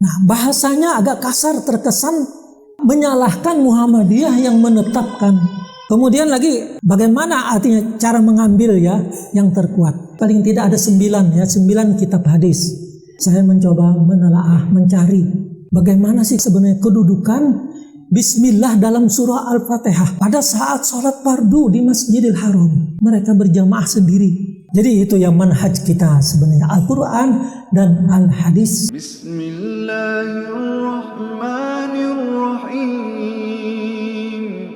Nah, bahasanya agak kasar, terkesan menyalahkan Muhammadiyah yang menetapkan. Kemudian lagi bagaimana artinya cara mengambil ya yang terkuat. Paling tidak ada 9 kitab hadis. Saya mencoba menelaah, mencari bagaimana sih sebenarnya kedudukan Bismillah dalam surah Al-Fatihah pada saat sholat fardu di Masjidil Haram. Mereka berjamaah sendiri. Jadi itu yang manhaj kita sebenarnya, Al-Quran dan Al-Hadis. Bismillahirrahmanirrahim.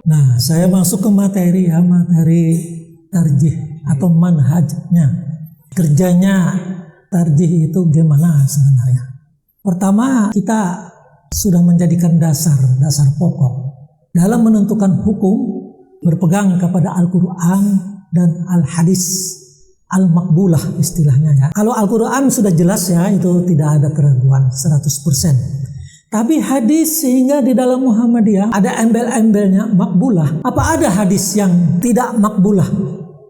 Nah, saya masuk ke materi tarjih atau manhajnya. Kerjanya tarjih itu gimana sebenarnya? Pertama, kita sudah menjadikan dasar pokok dalam menentukan hukum berpegang kepada Al-Quran dan Al-Hadis Al-Makbulah istilahnya ya. Kalau Al-Quran sudah jelas ya, itu tidak ada keraguan 100%. Tapi hadis sehingga di dalam Muhammadiyah ada embel-embelnya makbulah. Apa ada hadis yang tidak makbulah?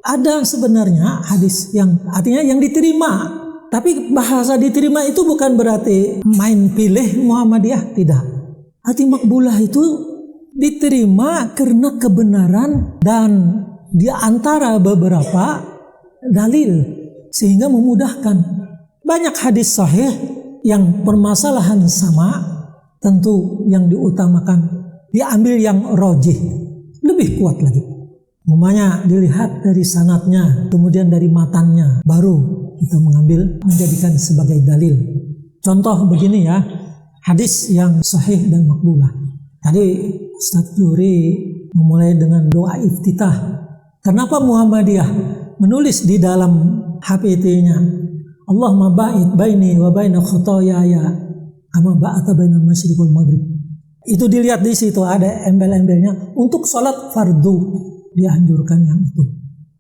Ada sebenarnya hadis yang artinya yang diterima. Tapi bahasa diterima itu bukan berarti main pilih Muhammadiyah, tidak. Arti makbulah itu diterima karena kebenaran dan di antara beberapa dalil sehingga memudahkan. Banyak hadis sahih yang permasalahan sama, tentu yang diutamakan diambil yang rajih, lebih kuat lagi. Umumnya dilihat dari sanadnya, kemudian dari matannya, baru kita mengambil menjadikan sebagai dalil. Contoh begini ya, hadis yang sahih dan makbulah. Tadi Ustaz Zuhri memulai dengan doa iftitah. Kenapa Muhammadiyah menulis di dalam HPT-nya, Allahumma ba'id baini wa baina khotoyaya kama ba'ata bainal masyriq wal maghrib. Itu dilihat di situ ada embel-embelnya untuk sholat fardu dianjurkan yang itu.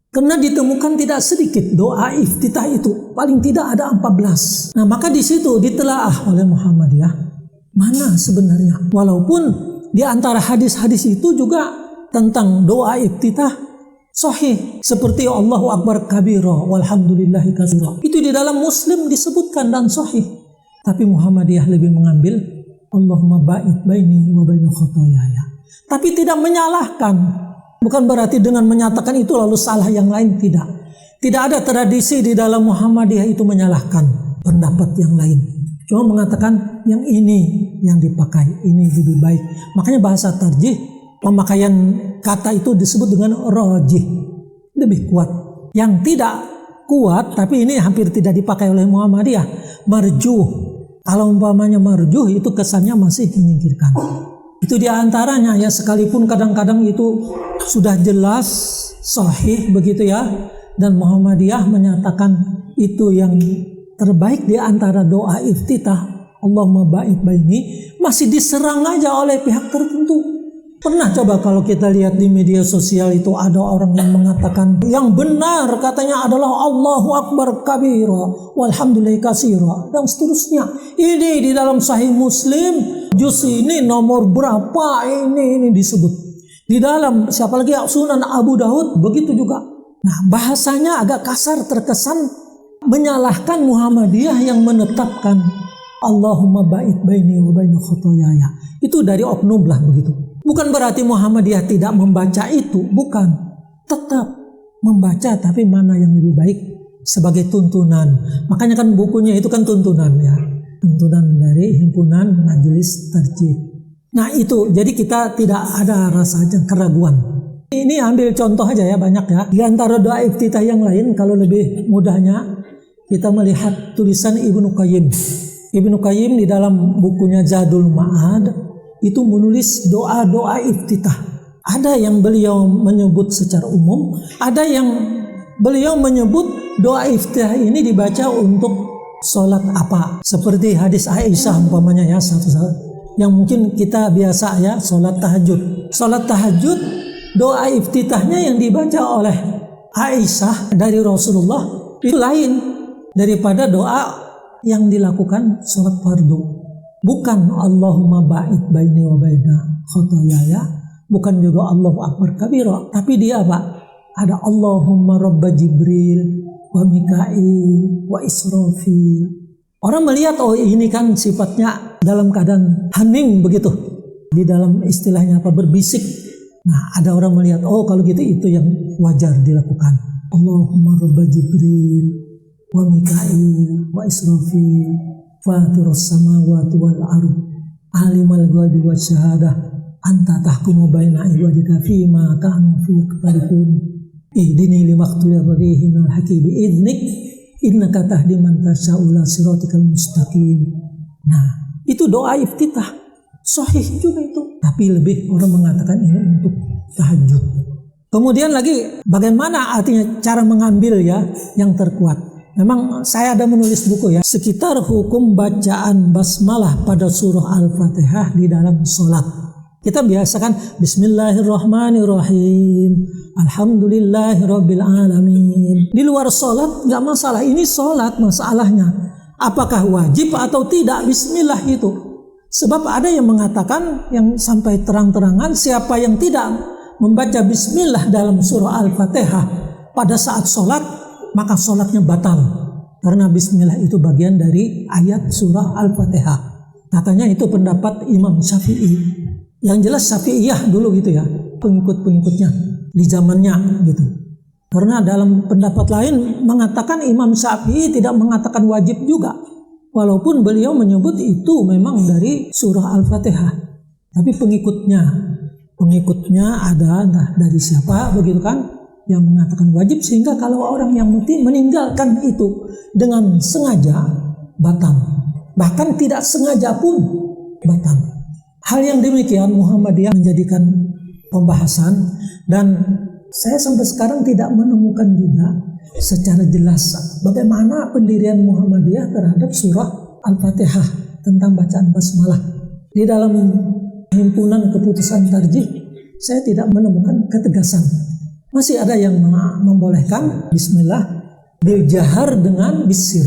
Karena ditemukan tidak sedikit doa iftitah itu, paling tidak ada 14. Nah, maka di situ ditelaah oleh Muhammadiyah mana sebenarnya. Walaupun di antara hadis-hadis itu juga tentang doa iftitah sahih seperti Allahu Akbar kabira walhamdulillahi katsira. Itu di dalam Muslim disebutkan dan sahih. Tapi Muhammadiyah lebih mengambil Allahumma ba'id baini wa baina khotoyaya. Tapi tidak menyalahkan. Bukan berarti dengan menyatakan itu lalu salah yang lain, tidak. Tidak ada tradisi di dalam Muhammadiyah itu menyalahkan pendapat yang lain. Cuma mengatakan yang ini yang dipakai, ini lebih baik. Makanya bahasa tarjih, pemakaian kata itu disebut dengan rajih, lebih kuat. Yang tidak kuat, tapi ini hampir tidak dipakai oleh Muhammadiyah, marjuh. Kalau umpamanya marjuh itu kesannya masih menyingkirkan. Itu diantaranya ya, sekalipun kadang-kadang itu sudah jelas sahih begitu ya, dan Muhammadiyah menyatakan itu yang terbaik di antara doa iftitah Allahumma ba'id baini, masih diserang aja oleh pihak tertentu. Pernah coba kalau kita lihat di media sosial itu ada orang yang mengatakan yang benar katanya adalah Allahu Akbar kabira walhamdulillahi katsira dan seterusnya. Ini di dalam Sahih Muslim juz ini nomor berapa ini disebut. Di dalam siapa lagi Sunan Abu Daud begitu juga. Nah, bahasanya agak kasar, terkesan menyalahkan Muhammadiyah yang menetapkan Allahumma ba'id baini wa baina khotoyaya. Itu dari oknum lah begitu. Bukan berarti Muhammadiyah tidak membaca itu, bukan. Tetap membaca, tapi mana yang lebih baik sebagai tuntunan. Makanya kan bukunya itu kan tuntunan ya. Tuntunan dari Himpunan Majelis Tarjih. Nah itu, jadi kita tidak ada rasa keraguan. Ini ambil contoh aja ya, banyak ya. Di antara doa iftitah yang lain, kalau lebih mudahnya, kita melihat tulisan Ibnu Qayyim. Ibnu Qayyim di dalam bukunya Zadul Ma'ad, itu menulis doa-doa iftitah. Ada yang beliau menyebut secara umum, ada yang beliau menyebut doa iftitah ini dibaca untuk sholat apa. Seperti hadis Aisyah umpamanya ya, satu yang mungkin kita biasa ya, sholat tahajud. Sholat tahajud, doa iftitahnya yang dibaca oleh Aisyah dari Rasulullah itu lain daripada doa yang dilakukan sholat fardu. Bukan Allahumma ba'id baini wa baina khotoyaya, bukan juga Allahu Akbar kabira, tapi dia apa? Ada Allahumma rabba Jibril wa Mikail wa Israfil Orang melihat, oh ini kan sifatnya dalam keadaan hening begitu. Di dalam istilahnya berbisik. Nah, ada orang melihat, oh kalau gitu itu yang wajar dilakukan. Allahumma rabba Jibril wa Mikail wa Israfil fatirus samawati wal ardh alimal ghaibi wasyahadah anta tahkumu baina ibadika fima kanu fi yakhtalifun ihdini limakhtulifa fihi minal haqqi bi idnik innaka tahdi man tasya'u ila siratikal mustaqim. Nah, itu doa iftitah. Sahih juga itu. Tapi lebih orang mengatakan ini untuk tahajud. Kemudian lagi bagaimana artinya cara mengambil ya yang terkuat. Memang saya ada menulis buku ya. Sekitar hukum bacaan basmalah pada surah Al-Fatihah di dalam sholat. Kita biasakan Bismillahirrahmanirrahim. Alhamdulillahirabbil alamin. Di luar sholat nggak masalah. Ini sholat masalahnya. Apakah wajib atau tidak Bismillah itu? Sebab ada yang mengatakan yang sampai terang-terangan siapa yang tidak membaca Bismillah dalam surah Al-Fatihah pada saat sholat maka sholatnya batal. Karena Bismillah itu bagian dari ayat surah Al-Fatihah. Katanya itu pendapat Imam Syafi'i. Yang jelas Syafi'iyah dulu gitu ya. Pengikut-pengikutnya di zamannya gitu. Karena dalam pendapat lain mengatakan Imam Syafi'i tidak mengatakan wajib juga. Walaupun beliau menyebut itu memang dari surah Al-Fatihah. Tapi pengikutnya ada dari siapa begitu kan yang mengatakan wajib, sehingga kalau orang yang meninggalkan itu dengan sengaja batal. Bahkan tidak sengaja pun batal. Hal yang demikian Muhammadiyah menjadikan pembahasan dan saya sampai sekarang tidak menemukan juga secara jelas bagaimana pendirian Muhammadiyah terhadap surah Al-Fatihah tentang bacaan basmalah. Di dalam himpunan keputusan tarjih saya tidak menemukan ketegasan. Masih ada yang membolehkan bismillah bil jahar dengan bisir.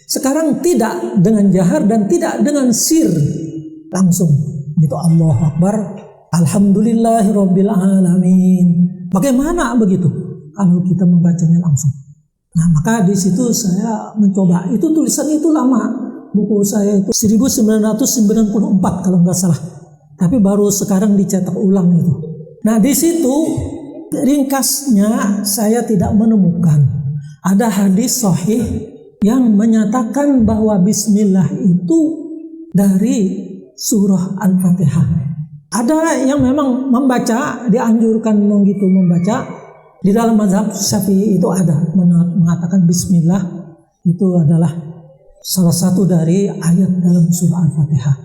Sekarang tidak dengan jahar dan tidak dengan sir. Langsung gitu Allahu Akbar, Alhamdulillahirabbil alamin. Bagaimana begitu kalau kita membacanya langsung? Nah, maka di situ saya mencoba. Itu tulisan itu lama. Buku saya itu 1994 kalau nggak salah. Tapi baru sekarang dicetak ulang itu. Nah, di situ ringkasnya saya tidak menemukan ada hadis sahih yang menyatakan bahwa bismillah itu dari surah Al-Fatihah. Ada yang memang membaca, dianjurkan begitu membaca. Di dalam mazhab Syafi'i itu ada mengatakan bismillah itu adalah salah satu dari ayat dalam surah Al-Fatihah.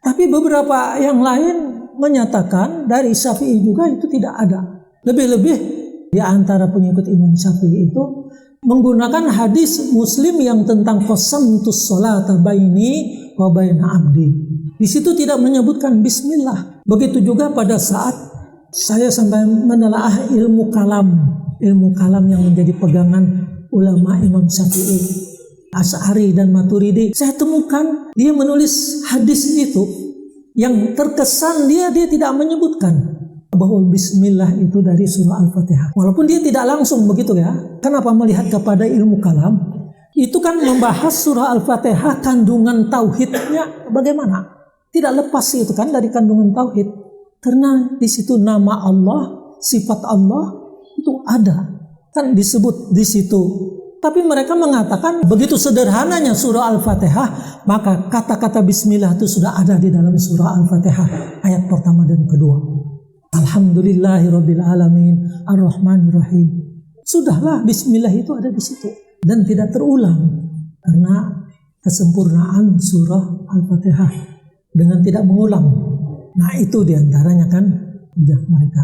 Tapi beberapa yang lain menyatakan dari Syafi'i juga itu tidak ada. Lebih-lebih di antara pengikut Imam Syafi'i itu menggunakan hadis Muslim yang tentang qasamtus sholata baini wa baina abdi. Di situ tidak menyebutkan bismillah. Begitu juga pada saat saya sampai menelaah ilmu kalam yang menjadi pegangan ulama Imam Syafi'i, Asy'ari dan Maturidi. Saya temukan dia menulis hadis itu yang terkesan dia tidak menyebutkan bahwa bismillah itu dari surah Al-Fatihah. Walaupun dia tidak langsung begitu ya. Kenapa melihat kepada ilmu kalam? Itu kan membahas surah Al-Fatihah kandungan tauhidnya bagaimana? Tidak lepas itu kan dari kandungan tauhid. Karena di situ nama Allah, sifat Allah itu ada. Kan disebut di situ. Tapi mereka mengatakan begitu sederhananya surah Al-Fatihah, maka kata-kata bismillah itu sudah ada di dalam surah Al-Fatihah ayat pertama dan kedua. Alhamdulillahirabbil alamin arrahmanirrahim. Sudahlah bismillah itu ada di situ dan tidak terulang karena kesempurnaan surah Al-Fatihah dengan tidak mengulang. Nah, itu diantaranya kan hujah mereka.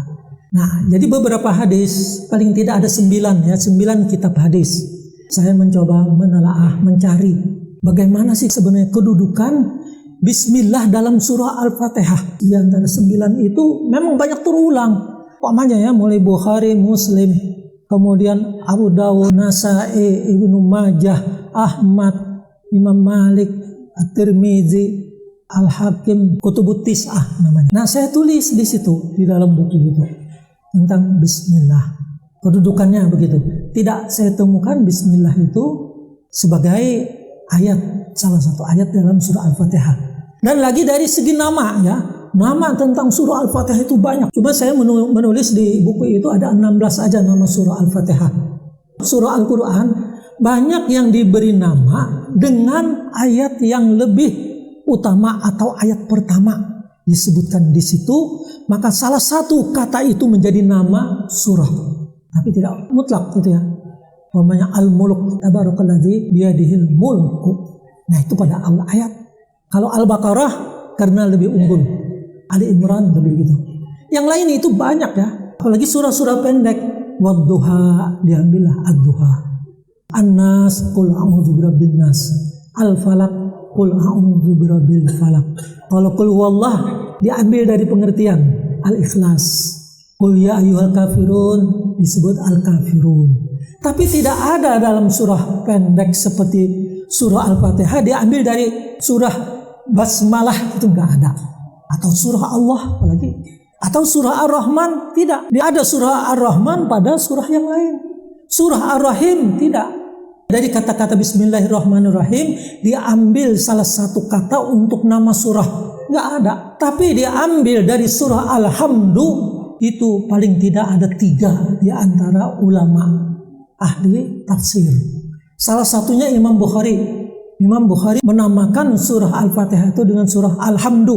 Nah, jadi beberapa hadis, paling tidak ada 9 kitab hadis. Saya mencoba menelaah, mencari bagaimana sih sebenarnya kedudukan bismillah dalam surah Al-Fatihah. Di antara 9 itu memang banyak terulang. Umpamanya ya, mulai Bukhari, Muslim, kemudian Abu Dawud, Nasa'i, Ibnu Majah, Ahmad, Imam Malik, At-Tirmizi, Al-Hakim, Kutubut Tis'ah namanya. Nah, saya tulis di situ di dalam buku itu tentang bismillah. Kedudukannya begitu. Tidak saya temukan bismillah itu sebagai ayat salah satu ayat dalam surah Al-Fatihah. Dan lagi dari segi nama ya, nama tentang surah Al-Fatihah itu banyak. Cuma saya menulis di buku itu ada 16 aja nama surah Al-Fatihah. Surah Al-Quran banyak yang diberi nama dengan ayat yang lebih utama atau ayat pertama disebutkan di situ, maka salah satu kata itu menjadi nama surah, tapi tidak mutlak gitu ya. Namanya Al-Mulk, tabarakalladzi biyadihil mulku. Nah itu pada awal ayat. Kalau Al-Baqarah karena lebih unggul, Ali Imran lebih gitu. Yang lain itu banyak ya. Apalagi surah-surah pendek, wadduha diambillah ad-duha. An-Nas qul a'udzu birabbin nas. Al-Falaq qul a'udzu birabbil falaq. Kalau qul huwallah diambil dari pengertian Al-Ikhlas. Qul ya ayyuhal kafirun disebut Al-Kafirun. Tapi tidak ada dalam surah pendek seperti surah Al-Fatihah diambil dari surah Basmalah, itu enggak ada. Atau surah Allah apalagi. Atau surah Ar-Rahman, tidak. Dia ada surah Ar-Rahman pada surah yang lain. Surah Ar-Rahim tidak. Dari kata-kata Bismillahirrahmanirrahim diambil salah satu kata untuk nama surah, nggak ada. Tapi diambil dari surah Alhamdu, itu paling tidak ada 3 di antara ulama ahli tafsir. Salah satunya Imam Bukhari. Imam Bukhari menamakan surah Al-Fatihah itu dengan surah Alhamdu.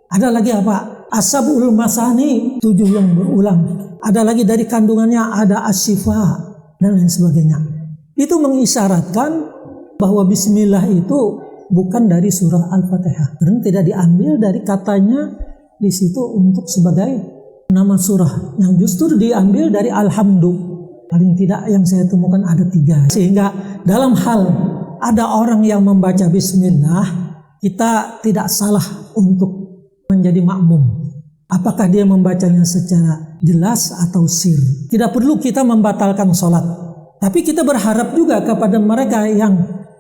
Ada lagi apa? Ashabul Masani, 7 yang berulang. Ada lagi dari kandungannya ada Asy-Syifa dan lain sebagainya. Itu mengisyaratkan bahwa bismillah itu bukan dari surah Al-Fatihah. Dan tidak diambil dari katanya di situ untuk sebagai nama surah. Yang justru diambil dari Alhamdu. Paling tidak yang saya temukan ada 3. Sehingga dalam hal ada orang yang membaca bismillah, kita tidak salah untuk menjadi makmum. Apakah dia membacanya secara jelas atau sir. Tidak perlu kita membatalkan sholat. Tapi kita berharap juga kepada mereka yang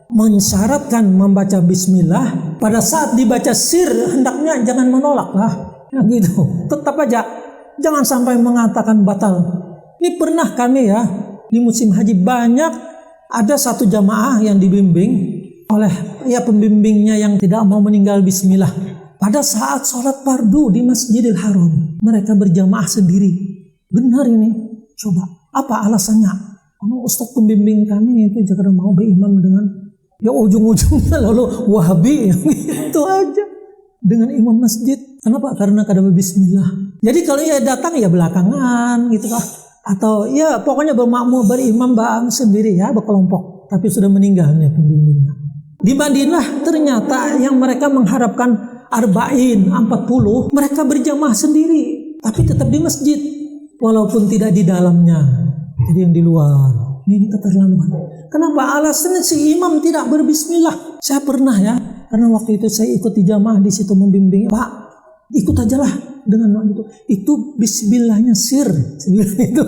mensyaratkan membaca bismillah, pada saat dibaca sir hendaknya jangan menolak lah. Ya gitu. Tetap aja jangan sampai mengatakan batal. Ini pernah kami ya di musim haji banyak ada satu jamaah yang dibimbing oleh ya pembimbingnya yang tidak mau meninggal bismillah. Pada saat sholat fardu di Masjidil Haram, mereka berjamaah sendiri. Benar ini. Coba apa alasannya? Ustadz pembimbing kami itu jangan mau berimam dengan ya ujung-ujungnya lalu Wahabi itu aja dengan imam masjid. Kenapa? Karena kada bismillah. Jadi kalau ya datang ya belakangan gitu lah, atau ya pokoknya bermakmum berimam bang sendiri ya berkelompok, tapi sudah meninggal nih pembimbingnya. Di Madinah ternyata yang mereka mengharapkan arba'in 40 mereka berjamaah sendiri, tapi tetap di masjid walaupun tidak di dalamnya. Jadi yang di luar, ini keterlaluan. Kenapa? Alasannya si imam tidak berbismillah. Saya pernah ya, karena waktu itu saya ikut di jamaah di situ membimbing. Pak, ikut aja lah dengan itu. Itu bismillahnya sir, itu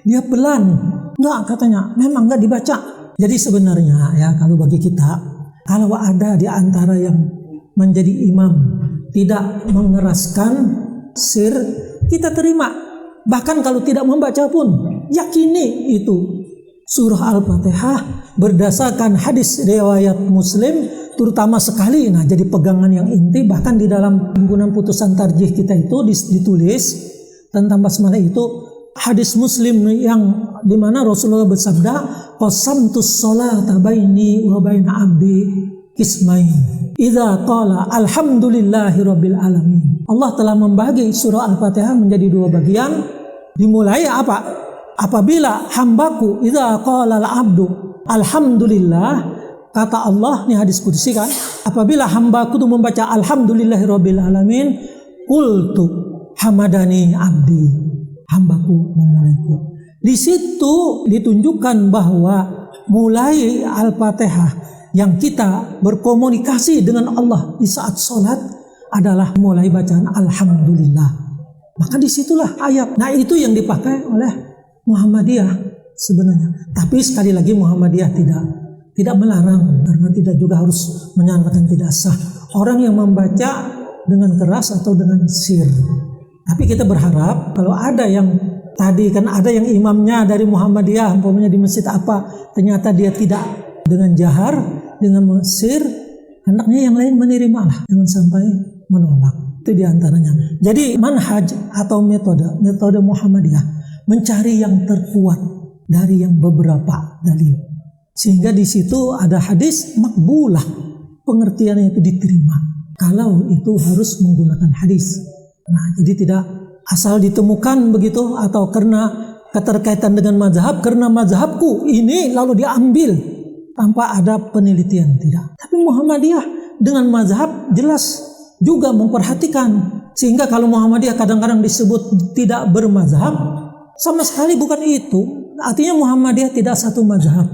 dia pelan. Enggak katanya, memang enggak dibaca. Jadi sebenarnya ya kalau bagi kita, kalau ada di antara yang menjadi imam tidak mengeraskan sir, kita terima. Bahkan kalau tidak membaca pun, yakini itu surah Al-Fatihah berdasarkan hadis riwayat Muslim terutama sekali. Nah, jadi pegangan yang inti. Bahkan di dalam himpunan putusan tarjih kita itu ditulis tentang basmalah itu hadis Muslim yang dimana Rasulullah bersabda, qasamtus sholata baini wa baina abdi ismain idza qala alhamdulillahi rabbil alamin. Allah telah membagi surah Al-Fatihah menjadi 2 bagian. Dimulai apa? Apabila hambaku idza qala al-abdu alhamdulillah, kata Allah, ini hadis qudsi kan, apabila hambaku itu membaca alhamdulillahirabbil alamin, qultu hamadani abdi, hambaku memuliakanku. Di situ ditunjukkan bahwa mulai Al-Fatihah yang kita berkomunikasi dengan Allah di saat sholat adalah mulai bacaan alhamdulillah. Maka disitulah ayat. Nah itu yang dipakai oleh Muhammadiyah sebenarnya. Tapi sekali lagi Muhammadiyah tidak melarang, karena tidak juga harus menyatakan tidak sah orang yang membaca dengan keras atau dengan sir. Tapi kita berharap kalau ada yang tadi kan ada yang imamnya dari Muhammadiyah, umpamanya di masjid apa, ternyata dia tidak dengan jahar, dengan sir, hendaknya yang lain menerima lah, jangan sampai menolak. Itu diantaranya. Jadi manhaj atau metode Muhammadiyah mencari yang terkuat dari yang beberapa dalil, sehingga di situ ada hadis makbulah, pengertiannya itu diterima kalau itu harus menggunakan hadis. Nah, jadi tidak asal ditemukan begitu, atau karena keterkaitan dengan mazhab, karena mazhabku ini lalu diambil tanpa ada penelitian, tidak. Tapi Muhammadiyah dengan mazhab jelas juga memperhatikan, sehingga kalau Muhammadiyah kadang-kadang disebut tidak bermazhab, sama sekali bukan itu. Artinya Muhammadiyah tidak satu mazhab,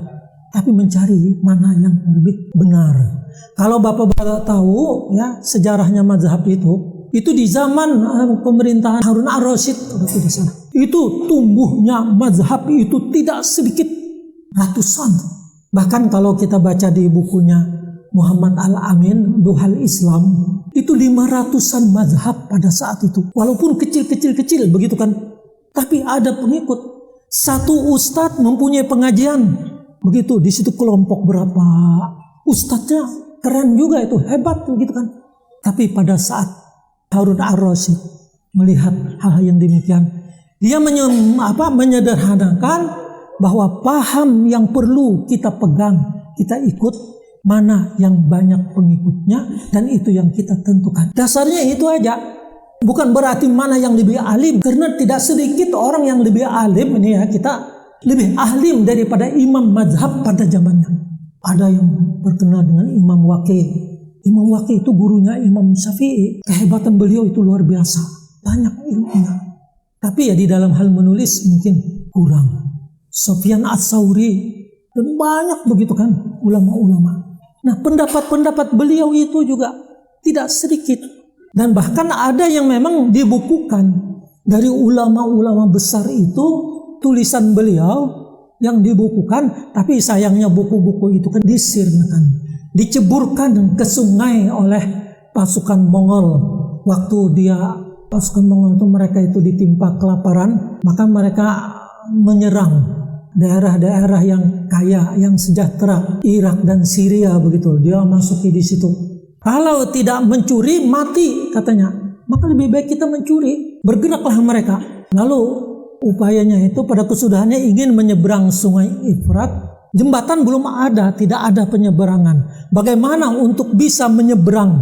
tapi mencari mana yang lebih benar. Kalau Bapak-bapak tahu ya sejarahnya mazhab itu di zaman pemerintahan Harun ar-Rasyid, tidak salah. Itu tumbuhnya mazhab itu tidak sedikit, ratusan. Bahkan kalau kita baca di bukunya Muhammad Al-Amin, Duhal Islam, itu 500-an mazhab pada saat itu. Walaupun kecil-kecil begitu kan, tapi ada pengikut. Satu ustadz mempunyai pengajian, begitu di situ kelompok berapa ustadznya, keren juga itu, hebat begitu kan. Tapi pada saat Harun ar-Rasyid melihat hal yang demikian, dia menyederhanakan bahwa paham yang perlu kita pegang, kita ikut mana yang banyak pengikutnya, dan itu yang kita tentukan. Dasarnya itu aja. Bukan berarti mana yang lebih alim, karena tidak sedikit orang yang lebih alim ini ya, kita lebih alim daripada imam mazhab pada zamannya. Ada yang terkenal dengan Imam Waqi. Imam Waqi itu gurunya Imam Syafi'i. Kehebatan beliau itu luar biasa, banyak ilmunya. Tapi ya di dalam hal menulis mungkin kurang. Sufyan Ats-Tsauri, dan banyak begitu kan ulama-ulama. Nah, pendapat-pendapat beliau itu juga tidak sedikit. Dan bahkan ada yang memang dibukukan dari ulama-ulama besar itu, tulisan beliau yang dibukukan, tapi sayangnya buku-buku itu kan disirnakan, diceburkan ke sungai oleh pasukan Mongol. Waktu pasukan Mongol itu mereka itu ditimpa kelaparan, maka mereka menyerang daerah-daerah yang kaya, yang sejahtera, Irak dan Syria begitu. Dia masuki di situ. Kalau tidak mencuri mati katanya, maka lebih baik kita mencuri. Bergeraklah mereka. Lalu upayanya itu pada kesudahannya ingin menyeberang sungai Efrat. Jembatan belum ada, tidak ada penyeberangan. Bagaimana untuk bisa menyeberang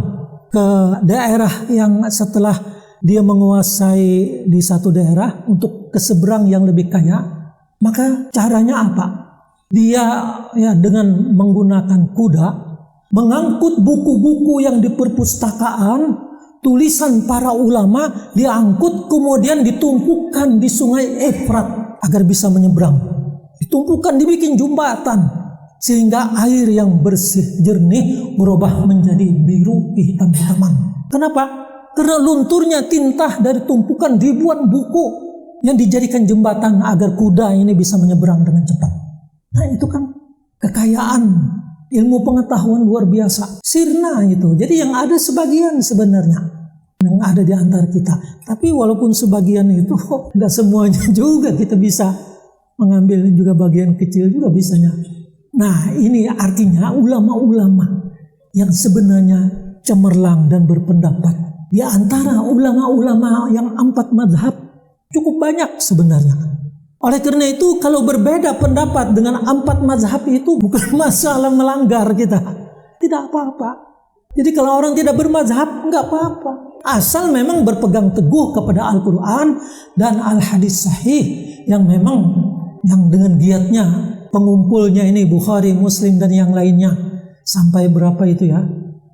ke daerah yang setelah dia menguasai di satu daerah untuk ke seberang yang lebih kaya? Maka caranya apa? Dia ya dengan menggunakan kuda, mengangkut buku-buku yang di perpustakaan, tulisan para ulama, diangkut kemudian ditumpukan di sungai Efrat agar bisa menyeberang. Ditumpukan, dibikin jembatan sehingga air yang bersih jernih berubah menjadi biru kehitam-hitaman. Kenapa? Karena lunturnya tinta dari tumpukan ribuan buku yang dijadikan jembatan agar kuda ini bisa menyeberang dengan cepat. Nah, itu kan kekayaan ilmu pengetahuan luar biasa. Sirna itu. Jadi yang ada sebagian sebenarnya yang ada di antara kita. Tapi walaupun sebagian itu enggak semuanya juga kita bisa mengambil, juga bagian kecil juga bisanya. Nah, ini artinya ulama-ulama yang sebenarnya cemerlang dan berpendapat. Di antara ulama-ulama yang 4 mazhab cukup banyak sebenarnya. Oleh karena itu, kalau berbeda pendapat dengan 4 mazhab itu bukan masalah melanggar kita. Tidak apa-apa. Jadi kalau orang tidak bermazhab, enggak apa-apa. Asal memang berpegang teguh kepada Al-Quran dan Al-Hadis Sahih yang memang yang dengan giatnya pengumpulnya ini Bukhari, Muslim dan yang lainnya. Sampai berapa itu ya?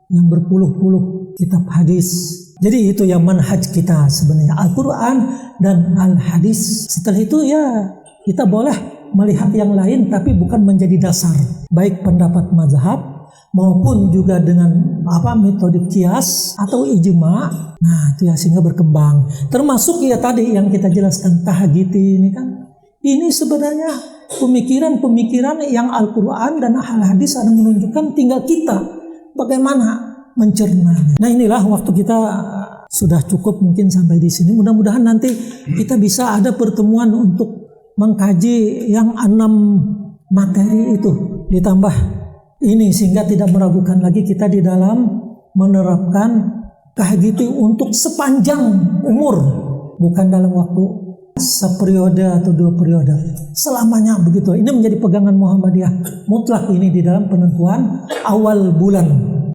Yang berpuluh-puluh kitab hadis. Jadi itu yang manhaj kita sebenarnya, Al-Quran dan Al-Hadis. Setelah itu ya kita boleh melihat yang lain, tapi bukan menjadi dasar. Baik pendapat mazhab maupun juga dengan metode kias atau ijma. Nah itu ya sehingga berkembang. Termasuk ya tadi yang kita jelaskan tahagiti ini kan. Ini sebenarnya pemikiran-pemikiran yang Al-Quran dan Al-Hadis ada menunjukkan, tinggal kita bagaimana mencernanya. Nah inilah waktu kita sudah cukup mungkin sampai di sini. Mudah-mudahan nanti kita bisa ada pertemuan untuk mengkaji yang 6 materi itu ditambah ini sehingga tidak meragukan lagi kita di dalam menerapkan KHGT untuk sepanjang umur, bukan dalam waktu seperiode atau 2 periode, selamanya begitu. Ini menjadi pegangan Muhammadiyah mutlak ini di dalam penentuan awal bulan.